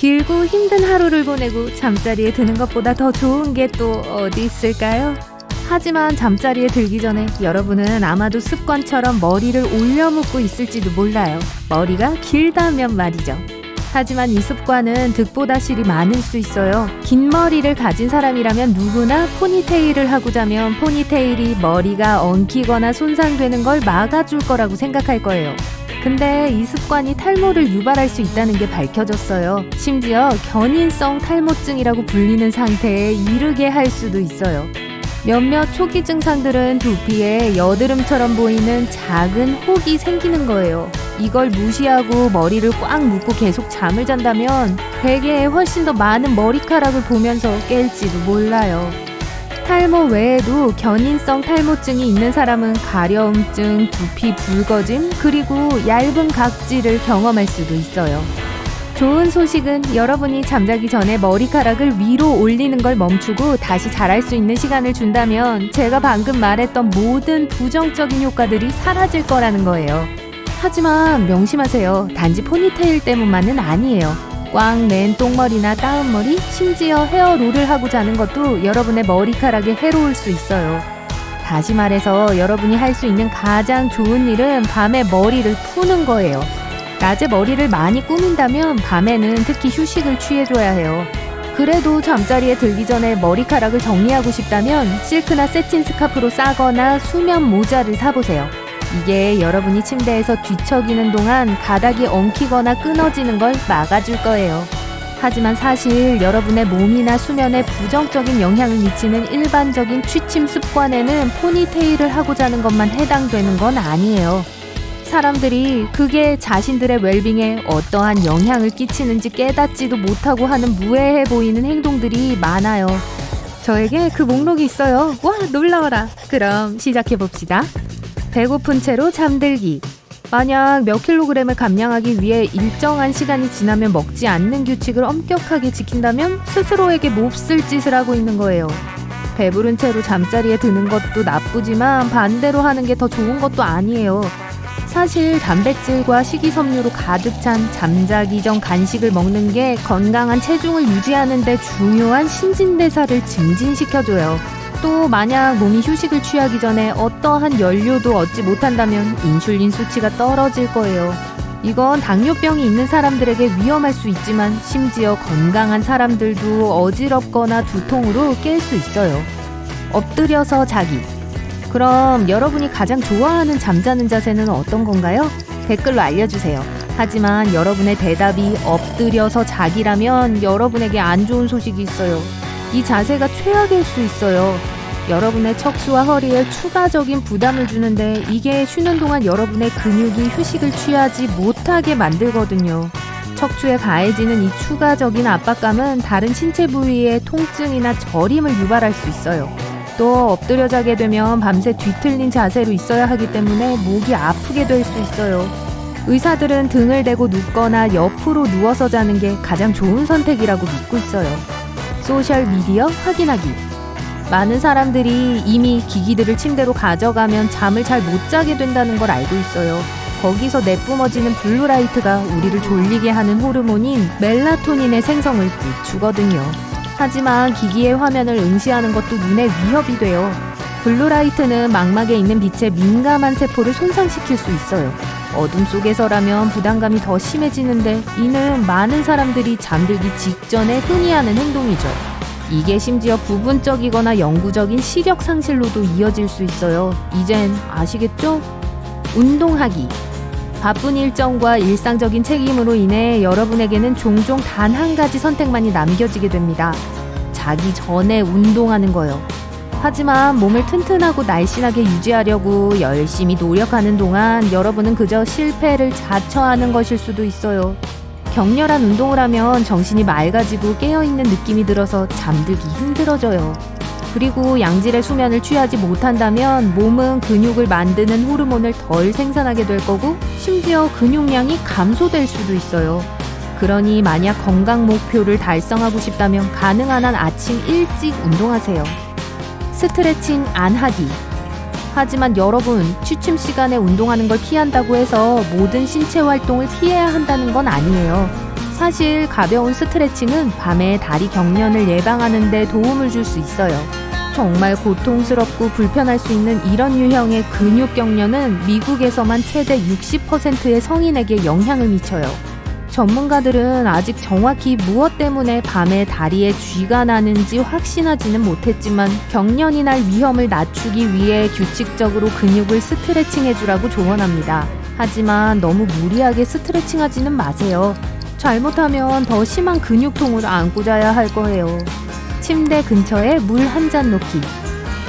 길고 힘든 하루를 보내고 잠자리에 드는 것보다 더 좋은 게 또 어디 있을까요? 하지만 잠자리에 들기 전에 여러분은 아마도 습관처럼 머리를 올려 묶고 있을지도 몰라요. 머리가 길다면 말이죠. 하지만 이 습관은 득보다 실이 많을 수 있어요. 긴 머리를 가진 사람이라면 누구나 포니테일을 하고 자면 포니테일이 머리가 엉키거나 손상되는 걸 막아줄 거라고 생각할 거예요. 근데 이 습관이 탈모를 유발할 수 있다는 게 밝혀졌어요. 심지어 견인성 탈모증이라고 불리는 상태에 이르게 할 수도 있어요. 몇몇 초기 증상들은 두피에 여드름처럼 보이는 작은 혹이 생기는 거예요. 이걸 무시하고 머리를 꽉 묶고 계속 잠을 잔다면 베개에 훨씬 더 많은 머리카락을 보면서 깰지도 몰라요. 탈모 외에도 견인성 탈모증이 있는 사람은 가려움증, 두피 붉어짐, 그리고 얇은 각질을 경험할 수도 있어요. 좋은 소식은 여러분이 잠자기 전에 머리카락을 위로 올리는 걸 멈추고 다시 자랄 수 있는 시간을 준다면 제가 방금 말했던 모든 부정적인 효과들이 사라질 거라는 거예요. 하지만 명심하세요. 단지 포니테일 때문만은 아니에요. 꽉 맨 똥머리나 따은머리, 심지어 헤어롤을 하고 자는 것도 여러분의 머리카락에 해로울 수 있어요. 다시 말해서 여러분이 할 수 있는 가장 좋은 일은 밤에 머리를 푸는 거예요. 낮에 머리를 많이 꾸민다면 밤에는 특히 휴식을 취해줘야 해요. 그래도 잠자리에 들기 전에 머리카락을 정리하고 싶다면 실크나 세틴 스카프로 싸거나 수면 모자를 사보세요. 이게 여러분이 침대에서 뒤척이는 동안 가닥이 엉키거나 끊어지는 걸 막아줄 거예요. 하지만 사실 여러분의 몸이나 수면에 부정적인 영향을 미치는 일반적인 취침 습관에는 포니테일을 하고 자는 것만 해당되는 건 아니에요. 사람들이 그게 자신들의 웰빙에 어떠한 영향을 끼치는지 깨닫지도 못하고 하는 무해해 보이는 행동들이 많아요. 저에게 그 목록이 있어요. 와, 놀라워라. 그럼 시작해봅시다. 배고픈 채로 잠들기. 만약 몇 킬로그램을 감량하기 위해 일정한 시간이 지나면 먹지 않는 규칙을 엄격하게 지킨다면 스스로에게 몹쓸 짓을 하고 있는 거예요. 배부른 채로 잠자리에 드는 것도 나쁘지만 반대로 하는 게 더 좋은 것도 아니에요. 사실 단백질과 식이섬유로 가득 찬 잠자기 전 간식을 먹는 게 건강한 체중을 유지하는 데 중요한 신진대사를 증진시켜줘요. 또 만약 몸이 휴식을 취하기 전에 어떠한 연료도 얻지 못한다면 인슐린 수치가 떨어질 거예요. 이건 당뇨병이 있는 사람들에게 위험할 수 있지만 심지어 건강한 사람들도 어지럽거나 두통으로 깰 수 있어요. 엎드려서 자기. 그럼 여러분이 가장 좋아하는 잠자는 자세는 어떤 건가요? 댓글로 알려주세요. 하지만 여러분의 대답이 엎드려서 자기라면 여러분에게 안 좋은 소식이 있어요. 이 자세가 최악일 수 있어요. 여러분의 척추와 허리에 추가적인 부담을 주는데 이게 쉬는 동안 여러분의 근육이 휴식을 취하지 못하게 만들거든요. 척추에 가해지는 이 추가적인 압박감은 다른 신체 부위의 통증이나 저림을 유발할 수 있어요. 또 엎드려 자게 되면 밤새 뒤틀린 자세로 있어야 하기 때문에 목이 아프게 될 수 있어요. 의사들은 등을 대고 눕거나 옆으로 누워서 자는 게 가장 좋은 선택이라고 믿고 있어요. 소셜미디어 확인하기. 많은 사람들이 이미 기기들을 침대로 가져가면 잠을 잘 못 자게 된다는 걸 알고 있어요. 거기서 내뿜어지는 블루라이트가 우리를 졸리게 하는 호르몬인 멜라토닌의 생성을 늦추거든요. 하지만 기기의 화면을 응시하는 것도 눈에 위협이 돼요. 블루라이트는 망막에 있는 빛에 민감한 세포를 손상시킬 수 있어요. 어둠 속에서라면 부담감이 더 심해지는데 이는 많은 사람들이 잠들기 직전에 흔히 하는 행동이죠. 이게 심지어 부분적이거나 영구적인 시력 상실로도 이어질 수 있어요. 이젠 아시겠죠? 운동하기. 바쁜 일정과 일상적인 책임으로 인해 여러분에게는 종종 단 한 가지 선택만이 남겨지게 됩니다. 자기 전에 운동하는 거요. 하지만 몸을 튼튼하고 날씬하게 유지하려고 열심히 노력하는 동안 여러분은 그저 실패를 자처하는 것일 수도 있어요. 격렬한 운동을 하면 정신이 맑아지고 깨어있는 느낌이 들어서 잠들기 힘들어져요. 그리고 양질의 수면을 취하지 못한다면 몸은 근육을 만드는 호르몬을 덜 생산하게 될 거고 심지어 근육량이 감소될 수도 있어요. 그러니 만약 건강 목표를 달성하고 싶다면 가능한 한 아침 일찍 운동하세요. 스트레칭 안 하기. 하지만 여러분, 취침 시간에 운동하는 걸 피한다고 해서 모든 신체 활동을 피해야 한다는 건 아니에요. 사실 가벼운 스트레칭은 밤에 다리 경련을 예방하는 데 도움을 줄 수 있어요. 정말 고통스럽고 불편할 수 있는 이런 유형의 근육 경련은 미국에서만 최대 60%의 성인에게 영향을 미쳐요. 전문가들은 아직 정확히 무엇 때문에 밤에 다리에 쥐가 나는지 확신하지는 못했지만 경련이 날 위험을 낮추기 위해 규칙적으로 근육을 스트레칭해주라고 조언합니다. 하지만 너무 무리하게 스트레칭하지는 마세요. 잘못하면 더 심한 근육통을 안고 자야 할 거예요. 침대 근처에 물 한 잔 놓기.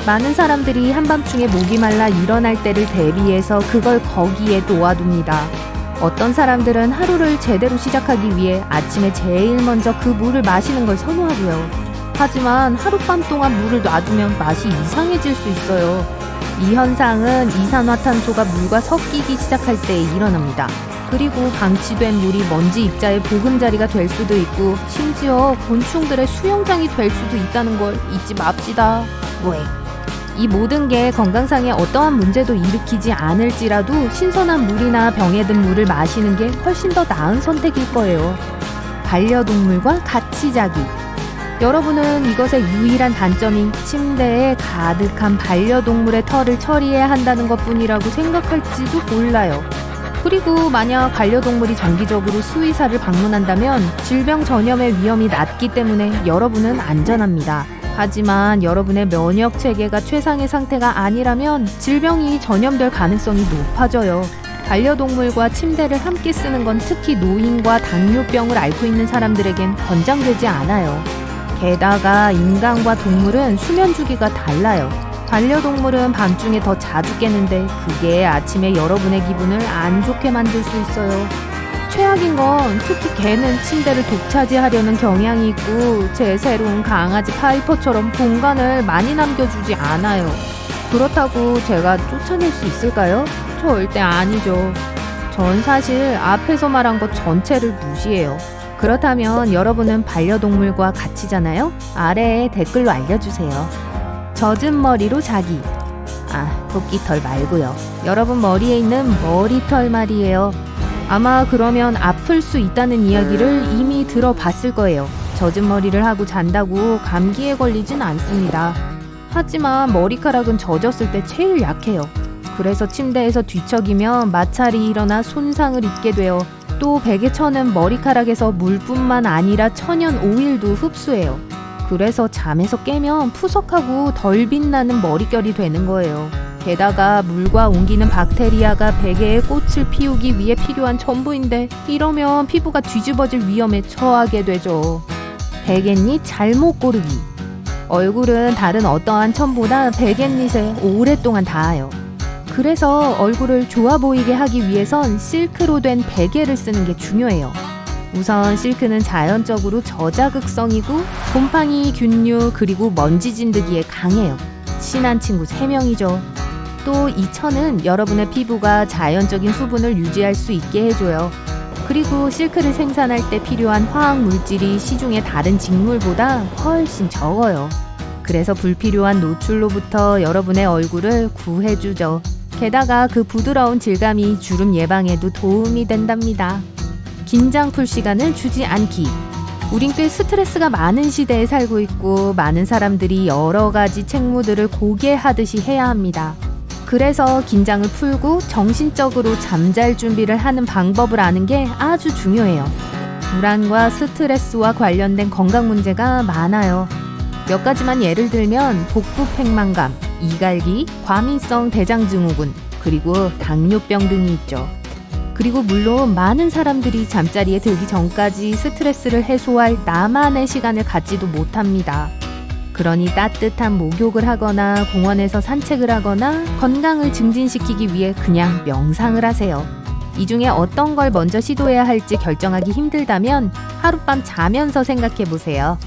많은 사람들이 한밤중에 목이 말라 일어날 때를 대비해서 그걸 거기에 놓아둡니다. 어떤 사람들은 하루를 제대로 시작하기 위해 아침에 제일 먼저 그 물을 마시는 걸 선호하고요. 하지만 하룻밤 동안 물을 놔두면 맛이 이상해질 수 있어요. 이 현상은 이산화탄소가 물과 섞이기 시작할 때 일어납니다. 그리고 방치된 물이 먼지 입자의 보금자리가 될 수도 있고 심지어 곤충들의 수영장이 될 수도 있다는 걸 잊지 맙시다. 왜? 이 모든 게 건강상에 어떠한 문제도 일으키지 않을지라도 신선한 물이나 병에 든 물을 마시는 게 훨씬 더 나은 선택일 거예요. 반려동물과 같이 자기. 여러분은 이것의 유일한 단점이 침대에 가득한 반려동물의 털을 처리해야 한다는 것뿐이라고 생각할지도 몰라요. 그리고 만약 반려동물이 정기적으로 수의사를 방문한다면 질병 전염의 위험이 낮기 때문에 여러분은 안전합니다. 하지만 여러분의 면역 체계가 최상의 상태가 아니라면 질병이 전염될 가능성이 높아져요. 반려동물과 침대를 함께 쓰는 건 특히 노인과 당뇨병을 앓고 있는 사람들에겐 권장되지 않아요. 게다가 인간과 동물은 수면 주기가 달라요. 반려동물은 밤중에 더 자주 깨는데 그게 아침에 여러분의 기분을 안 좋게 만들 수 있어요. 최악인 건 특히 개는 침대를 독차지하려는 경향이 있고 제 새로운 강아지 파이퍼처럼 공간을 많이 남겨주지 않아요. 그렇다고 제가 쫓아낼 수 있을까요? 절대 아니죠. 전 사실 앞에서 말한 것 전체를 무시해요. 그렇다면 여러분은 반려동물과 같이잖아요? 아래에 댓글로 알려주세요. 젖은 머리로 자기. 토끼털 말고요. 여러분 머리에 있는 머리털 말이에요. 아마 그러면 아플 수 있다는 이야기를 이미 들어봤을 거예요. 젖은 머리를 하고 잔다고 감기에 걸리진 않습니다. 하지만 머리카락은 젖었을 때 제일 약해요. 그래서 침대에서 뒤척이면 마찰이 일어나 손상을 입게 돼요. 또 베개 천은 머리카락에서 물뿐만 아니라 천연 오일도 흡수해요. 그래서 잠에서 깨면 푸석하고 덜 빛나는 머릿결이 되는 거예요. 게다가 물과 옮기는 박테리아가 베개에 꽃을 피우기 위해 필요한 전부인데 이러면 피부가 뒤집어질 위험에 처하게 되죠. 베갯잎 잘못 고르기. 얼굴은 다른 어떠한 천보다 베갯잎에 오랫동안 닿아요. 그래서 얼굴을 좋아 보이게 하기 위해선 실크로 된 베개를 쓰는 게 중요해요. 우선 실크는 자연적으로 저자극성이고 곰팡이, 균류, 그리고 먼지 진드기에 강해요. 친한 친구 3명이죠. 또 이 천은 여러분의 피부가 자연적인 수분을 유지할 수 있게 해줘요. 그리고 실크를 생산할 때 필요한 화학 물질이 시중의 다른 직물보다 훨씬 적어요. 그래서 불필요한 노출로부터 여러분의 얼굴을 구해주죠. 게다가 그 부드러운 질감이 주름 예방에도 도움이 된답니다. 긴장 풀 시간을 주지 않기. 우린 꽤 스트레스가 많은 시대에 살고 있고 많은 사람들이 여러 가지 책무들을 고개하듯이 해야 합니다. 그래서 긴장을 풀고 정신적으로 잠잘 준비를 하는 방법을 아는 게 아주 중요해요. 불안과 스트레스와 관련된 건강 문제가 많아요. 몇 가지만 예를 들면 복부 팽만감, 이갈기, 과민성 대장증후군, 그리고 당뇨병 등이 있죠. 그리고 물론 많은 사람들이 잠자리에 들기 전까지 스트레스를 해소할 나만의 시간을 갖지도 못합니다. 그러니 따뜻한 목욕을 하거나 공원에서 산책을 하거나 건강을 증진시키기 위해 그냥 명상을 하세요. 이 중에 어떤 걸 먼저 시도해야 할지 결정하기 힘들다면 하룻밤 자면서 생각해 보세요.